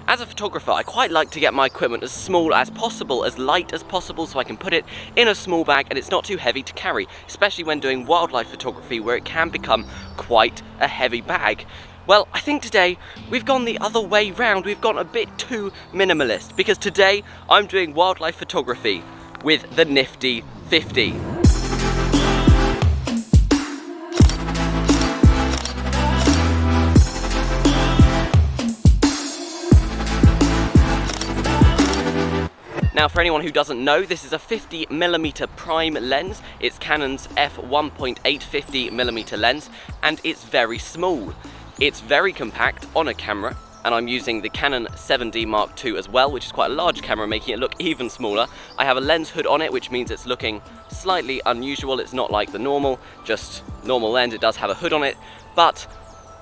As a photographer, I quite like to get my equipment as small as possible, as light as possible, so I can put it in a small bag and it's not too heavy to carry, especially when doing wildlife photography where it can become quite a heavy bag. Well, I think today we've gone the other way round. We've gone a bit too minimalist, because today I'm doing wildlife photography with the nifty 50. Now, for anyone who doesn't know, this is a 50mm prime lens. It's Canon's f1.8 50mm lens, and it's very small. It's very compact on a camera, and I'm using the Canon 7D Mark II as well, which is quite a large camera, making it look even smaller. I have a lens hood on it, which means it's looking slightly unusual. It's not like the normal, just normal lens. It does have a hood on it, but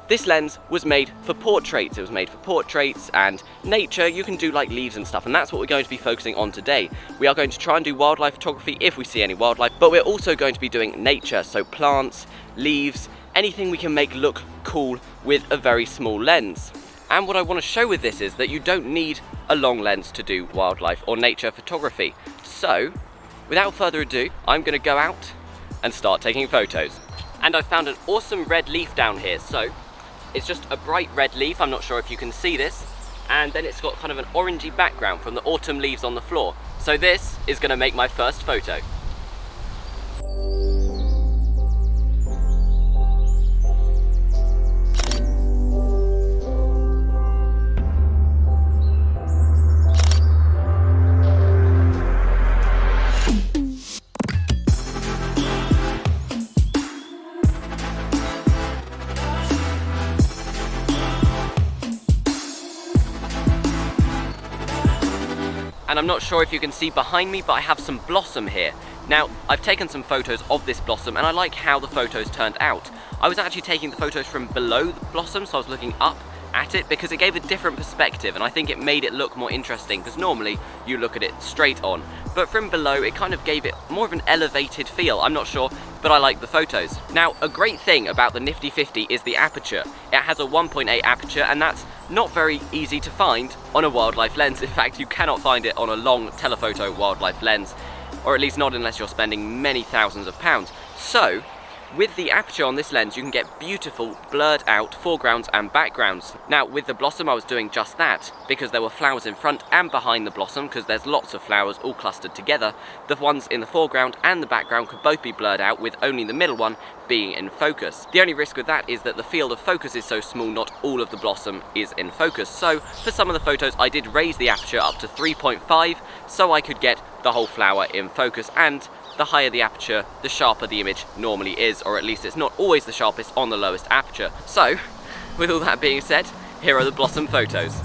this lens was made for portraits. It was made for portraits and nature. You can do like leaves and stuff, and that's what we're going to be focusing on today. We are going to try and do wildlife photography if we see any wildlife, but we're also going to be doing nature, so plants, leaves, anything we can make look cool with a very small lens. And what I want to show with this is that you don't need a long lens to do wildlife or nature photography. So, without further ado, I'm going to go out and start taking photos. And I've found an awesome red leaf down here, so it's just a bright red leaf. I'm not sure if you can see this, and then it's got kind of an orangey background from the autumn leaves on the floor. So this is going to make my first photo. And I'm not sure if you can see behind me, but I have some blossom here. Now, I've taken some photos of this blossom and I like how the photos turned out. I was actually taking the photos from below the blossom, so I was looking up at it because it gave a different perspective, and I think it made it look more interesting, because normally you look at it straight on. But from below, it kind of gave it more of an elevated feel. I'm not sure, but I like the photos. Now, a great thing about the Nifty 50 is the aperture. It has a 1.8 aperture, and that's not very easy to find on a wildlife lens. In fact, you cannot find it on a long telephoto wildlife lens, or at least not unless you're spending many thousands of pounds. So, with the aperture on this lens, you can get beautiful blurred out foregrounds and backgrounds. Now, with the blossom, I was doing just that, because there were flowers in front and behind the blossom, because there's lots of flowers all clustered together. The ones in the foreground and the background could both be blurred out, with only the middle one being in focus. The only risk with that is that the field of focus is so small, not all of the blossom is in focus. So, for some of the photos, I did raise the aperture up to 3.5, so I could get the whole flower in focus, and the higher the aperture, the sharper the image normally is, or at least it's not always the sharpest on the lowest aperture. So, with all that being said, here are the blossom photos.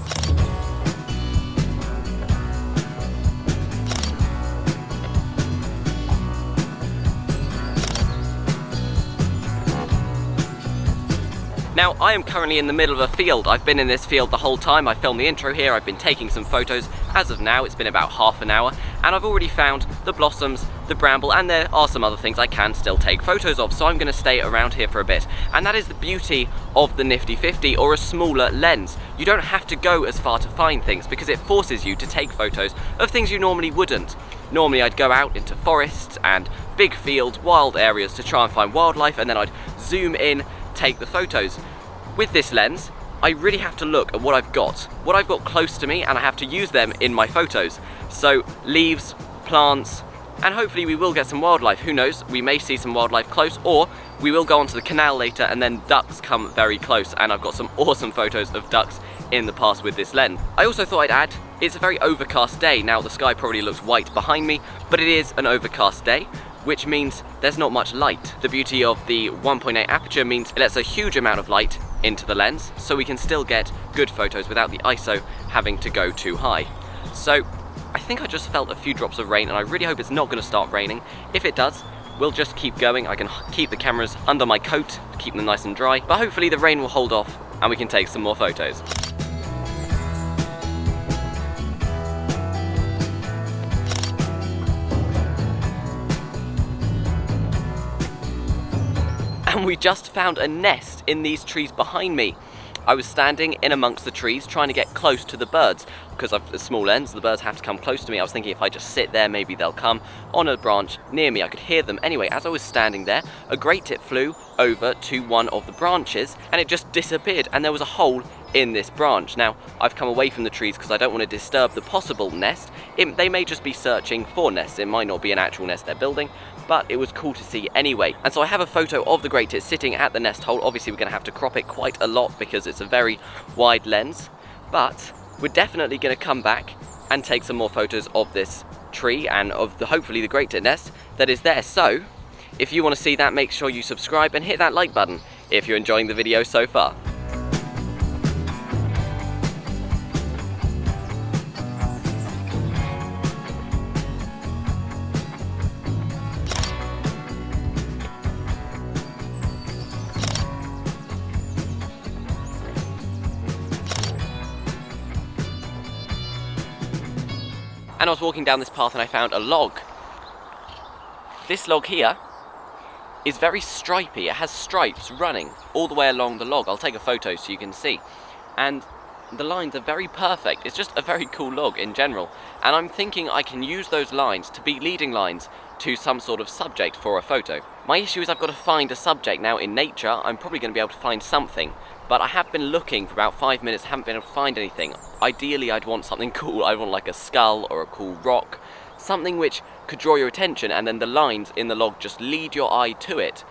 Now, I am currently in the middle of a field. I've been in this field the whole time. I filmed the intro here, I've been taking some photos. As of now, it's been about half an hour, and I've already found the blossoms, the bramble, and there are some other things I can still take photos of, so I'm going to stay around here for a bit. And that is the beauty of the Nifty 50, or a smaller lens. You don't have to go as far to find things, because it forces you to take photos of things you normally wouldn't. Normally I'd go out into forests and big fields, wild areas to try and find wildlife, and then I'd zoom in, take the photos. With this lens, I really have to look at what I've got close to me, and I have to use them in my photos. So leaves, plants, and hopefully we will get some wildlife. Who knows, we may see some wildlife close, or we will go onto the canal later and then ducks come very close, and I've got some awesome photos of ducks in the past with this lens. I also thought I'd add, it's a very overcast day. Now the sky probably looks white behind me, but it is an overcast day, which means there's not much light. The beauty of the 1.8 aperture means it lets a huge amount of light into the lens, so we can still get good photos without the ISO having to go too high. So I think I just felt a few drops of rain, and I really hope it's not going to start raining. If it does, we'll just keep going. I can keep the cameras under my coat to keep them nice and dry, but hopefully the rain will hold off and we can take some more photos. And we just found a nest in these trees behind me. I was standing in amongst the trees trying to get close to the birds. Because I've a small lens, the birds have to come close to me. I was thinking if I just sit there, maybe they'll come on a branch near me. I could hear them. Anyway, as I was standing there, a great tit flew over to one of the branches and it just disappeared, and there was a hole in this branch. Now, I've come away from the trees because I don't want to disturb the possible nest. They may just be searching for nests. It might not be an actual nest they're building, but it was cool to see anyway. And so I have a photo of the great tit sitting at the nest hole. Obviously, we're going to have to crop it quite a lot because it's a very wide lens, but we're definitely going to come back and take some more photos of this tree and of hopefully the great tit nest that is there. So if you want to see that, make sure you subscribe and hit that like button if you're enjoying the video so far. And I was walking down this path and I found a log. This log here is very stripy. It has stripes running all the way along the log. I'll take a photo so you can see. And the lines are very perfect. It's just a very cool log in general. And I'm thinking I can use those lines to be leading lines to some sort of subject for a photo. My issue is I've got to find a subject. Now in nature, I'm probably going to be able to find something. But I have been looking for about 5 minutes, haven't been able to find anything. Ideally, I'd want something cool. I'd want like a skull or a cool rock. Something which could draw your attention, and then the lines in the log just lead your eye to it.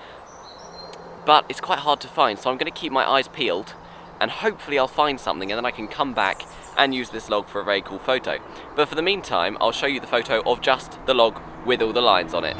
But it's quite hard to find, so I'm going to keep my eyes peeled, and hopefully I'll find something, and then I can come back and use this log for a very cool photo. But for the meantime, I'll show you the photo of just the log with all the lines on it.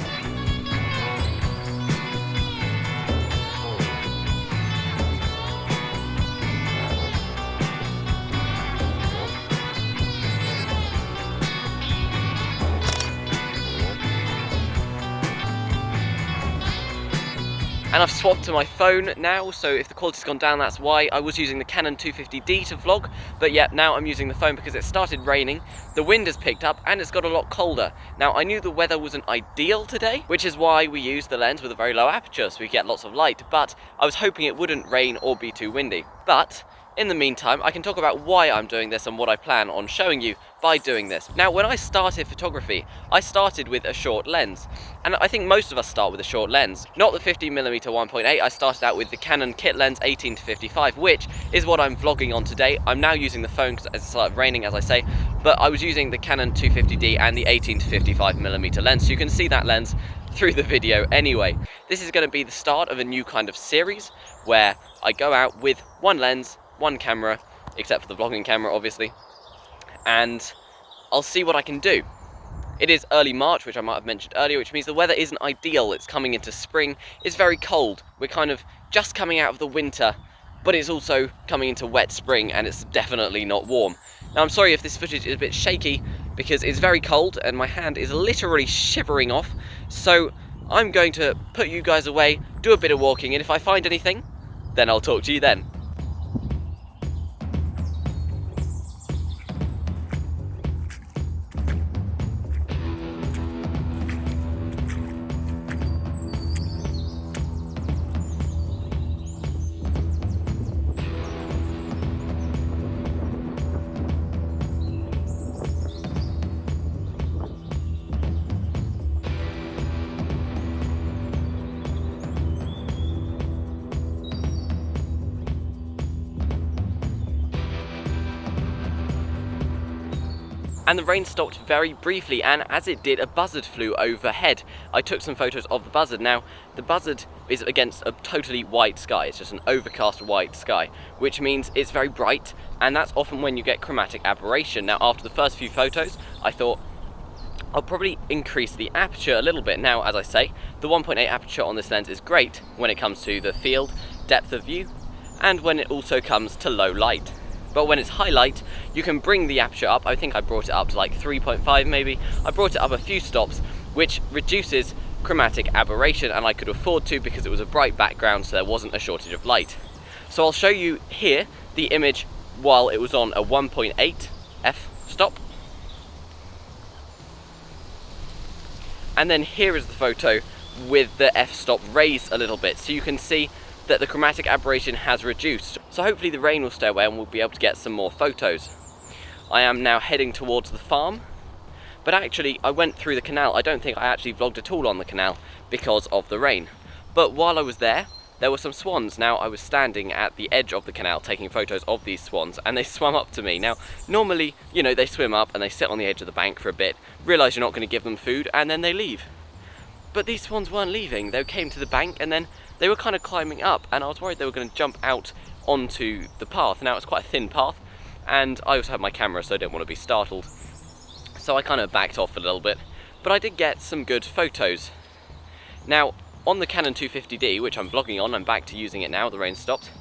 And I've swapped to my phone now, so if the quality's gone down, that's why. I was using the Canon 50mm to vlog, but yeah, now I'm using the phone because it started raining, the wind has picked up, and it's got a lot colder. Now, I knew the weather wasn't ideal today, which is why we used the lens with a very low aperture, so we get lots of light, but I was hoping it wouldn't rain or be too windy. But in the meantime, I can talk about why I'm doing this and what I plan on showing you by doing this. Now, when I started photography, I started with a short lens. And I think most of us start with a short lens. Not the 50mm 1.8, I started out with the Canon kit lens 18-55, which is what I'm vlogging on today. I'm now using the phone because it's started raining, as I say, but I was using the Canon 250D and the 18-55mm lens, so you can see that lens through the video anyway. This is going to be the start of a new kind of series where I go out with one lens, one camera, except for the vlogging camera obviously, and I'll see what I can do. It is early March, which I might have mentioned earlier, which means the weather isn't ideal. It's coming into spring. It's very cold. We're kind of just coming out of the winter, but it's also coming into wet spring, and it's definitely not warm. Now, I'm sorry if this footage is a bit shaky because it's very cold and my hand is literally shivering off, so I'm going to put you guys away, do a bit of walking, and if I find anything, then I'll talk to you then. And the rain stopped very briefly, and as it did, a buzzard flew overhead. I took some photos of the buzzard. Now, the buzzard is against a totally white sky. It's just an overcast white sky, which means it's very bright, and that's often when you get chromatic aberration. Now, after the first few photos, I thought I'll probably increase the aperture a little bit. Now, as I say, the 1.8 aperture on this lens is great when it comes to the field, depth of view, and when it also comes to low light. But when it's high light, you can bring the aperture up. I think I brought it up to like 3.5 maybe. I brought it up a few stops, which reduces chromatic aberration, and I could afford to because it was a bright background, so there wasn't a shortage of light. So I'll show you here the image while it was on a 1.8 f-stop. And then here is the photo with the f-stop raised a little bit, so you can see that the chromatic aberration has reduced. So hopefully the rain will stay away and we'll be able to get some more photos. I am now heading towards the farm, but actually I went through the canal. I don't think I actually vlogged at all on the canal because of the rain. But while I was there were some swans. Now, I was standing at the edge of the canal taking photos of these swans, and they swam up to me. Now, normally, you know, they swim up and they sit on the edge of the bank for a bit, realise you're not going to give them food, and then they leave. But these swans weren't leaving. They came to the bank and then they were kind of climbing up, and I was worried they were going to jump out onto the path. Now, it's quite a thin path, and I also had my camera, so I didn't want to be startled. So I kind of backed off a little bit, but I did get some good photos. Now, on the Canon 50mm, which I'm vlogging on, I'm back to using it now, the rain stopped,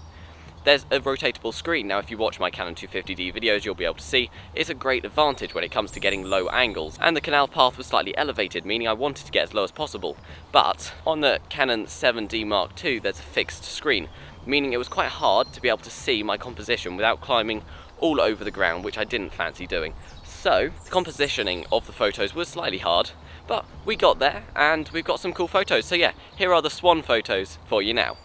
there's a rotatable screen. Now, if you watch my Canon 50mm videos, you'll be able to see it's a great advantage when it comes to getting low angles. And the canal path was slightly elevated, meaning I wanted to get as low as possible. But on the Canon 7D Mark II, there's a fixed screen, meaning it was quite hard to be able to see my composition without climbing all over the ground, which I didn't fancy doing. So, the compositioning of the photos was slightly hard, but we got there and we've got some cool photos. So yeah, here are the swan photos for you now.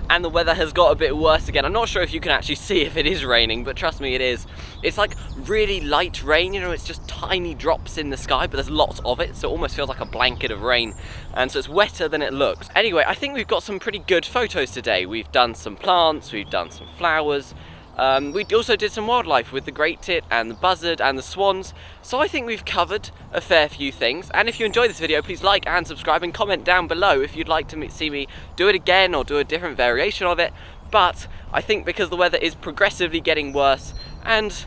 And the weather has got a bit worse again. I'm not sure if you can actually see if it is raining, but trust me, it is. It's like really light rain, you know, it's just tiny drops in the sky, but there's lots of it, so it almost feels like a blanket of rain. And so it's wetter than it looks. Anyway, I think we've got some pretty good photos today. We've done some plants, we've done some flowers. We also did some wildlife with the great tit and the buzzard and the swans. So I think we've covered a fair few things. And if you enjoyed this video, please like and subscribe and comment down below if you'd like to see me do it again or do a different variation of it. But I think because the weather is progressively getting worse and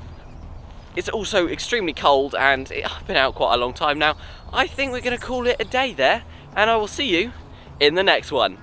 it's also extremely cold and I've been out quite a long time now, I think we're going to call it a day there, and I will see you in the next one.